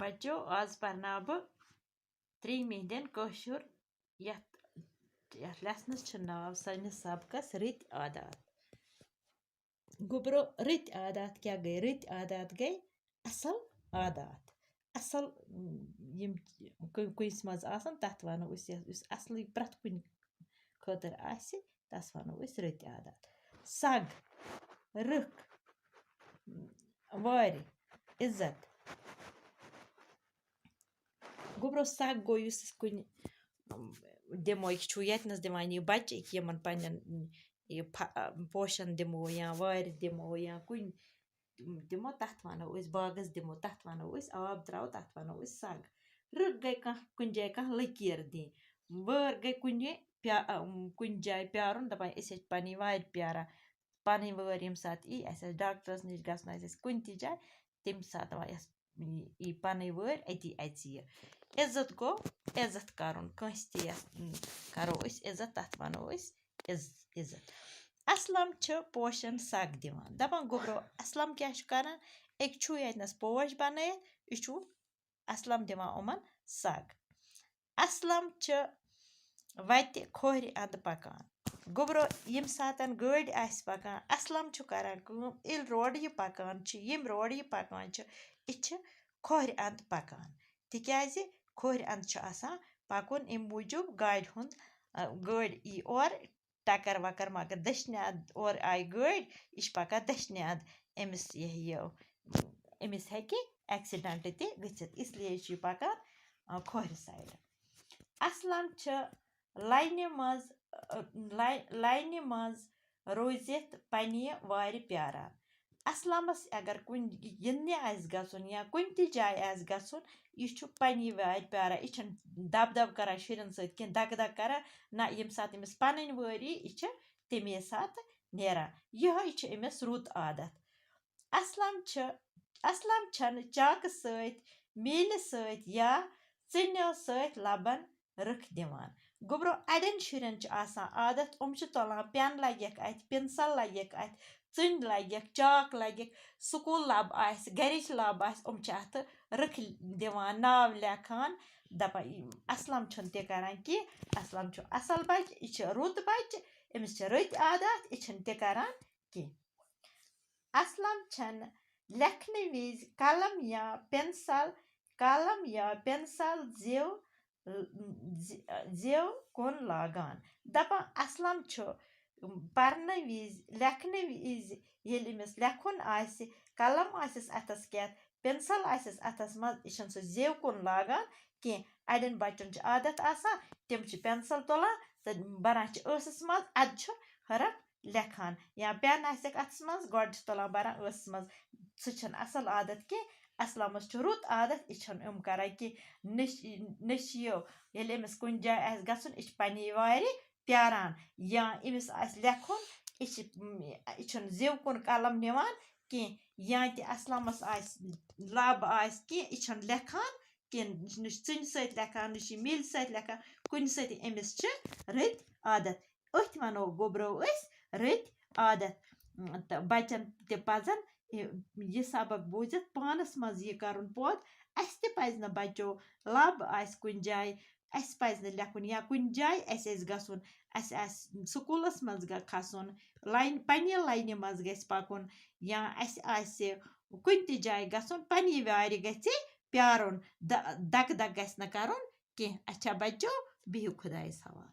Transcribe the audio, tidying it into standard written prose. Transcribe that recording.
बच्चों आज परना बह 3 दिन कशुर लेसनस नाव सनिस सबकस रित आदात गुब्रो रित आदात क्या गई रित आदात गई असल आदात असल यम कुस मज आसन तथ वनो असल प्रथ कुन खतर आसि तस वनो रित आदात सग रख वार इज्जत गुब्रो सग गो कुन दिमो यतनस दिवान यह बच्चे यमन पन्न पोशन दिमो या वार दिमो या कुन दिमो तथ वनो बागस दिमो तथ वनो आब त्रो तथ वनो सग रख गई कुन जाय लकीर दी वार गई कुन जाय प्यारुन दपान पन्नी वार प्यारा पन्नी वार यम सात यी डॉक्टरस निश गसन कुन ति जाय तम सात यी पन्नी वार अति अच यह इज्जत गो इज्जत करुन कंस ति करो इज्जत तथ वनो इज्जत असलम पोशन सग दिवान दपान गुब्रो असलम क्या करान एक यतनस पोश बनयत यह असलम दिवान उमन सग असलम वत खोर अंद पकान गुब्रो यम सातन गाड़ी आस पकान असलम करान इल रोड यह पकान यम रोड यह पकान यह खोर अंद पकान तिकाज खोर अंद पकुन अम मूजूब गाड़ी हुंद गाड़ी यी और टक्कर वक्कर मगर दशने अद और आई गाड़ी यह पकान दशने अद अमिस हेकि एक्सीडेंट ति गच्छित इसलिए यह पकान खोर साइड असलम लाइन मज रोजित पन्ने वार प्यारान असलमस अगर कुन गिंदने आस गछुन या कुन ति जाय आस गछुन यह पन्ने वार प्यारान यह दब दब करान शुरन सत कि दग दग करान ना यम सात अमिस पन्न वार यह तमे सात नेरान यह अमिस रुत आदत असलम चाक सत मील सत या चनो सत लबन रख दिवान गुब्रो अड़न शुरन आदत तुलान पेन लगिक अत पेंसिल लगिक अत चुन लगिक चाक लगिक स्कूल लब आस गरिच लब आस अत रख दिवान नाव लेखान दपान असलम ति करान कि असलम असल बच यह रुत बच अमिस रत आदत यह ति करान कि असलम लेखने विज कलम या पेंसिल जेव कुन लागान दपान असलम परने विज लेखने विज यमिस लेखुन आस कलम आसिस अथस केथ पेंसिल आसिस अथस मज यह जेव कुन लागान कि अड़न बच्चन आदत आसान तम पेंसिल तुलान तो बरान ऐसस मज अद हरफ लेखान या पेन आसक अथस मज गोड तुलान बरान ऐसस मज सह असल आदत कि असलमस रुत आदत यह करान कि नश यमिस कुन जाय आस गछुन यह पन्ने वार प्यारान या अमिस आस लेखुन यह जेव कुन कलम निवान कि या ति असलमस आस लब आस कि यह लेखान कि चुन सत लेखान मील सत लेखान कुन सत अमिस रत आदत अथ वनो गुब्रो रत आदत तो बच्चन ति पजन यह सबक बूझित पानस मज यह करुन पोत अस ति पज न बच्चो लब आस कुन जाय अस पज न लेखुन या कुन जाय अस गछुन अस स्कूलस मज खसुन पन्ने लाइन मज गछ पकुन या अस कुन ति जाय गछुन पन्ने वार गछि प्यारुन दग दग गछ न करुन कि अच्छा बच्चो बिहु खुदायस हवाल।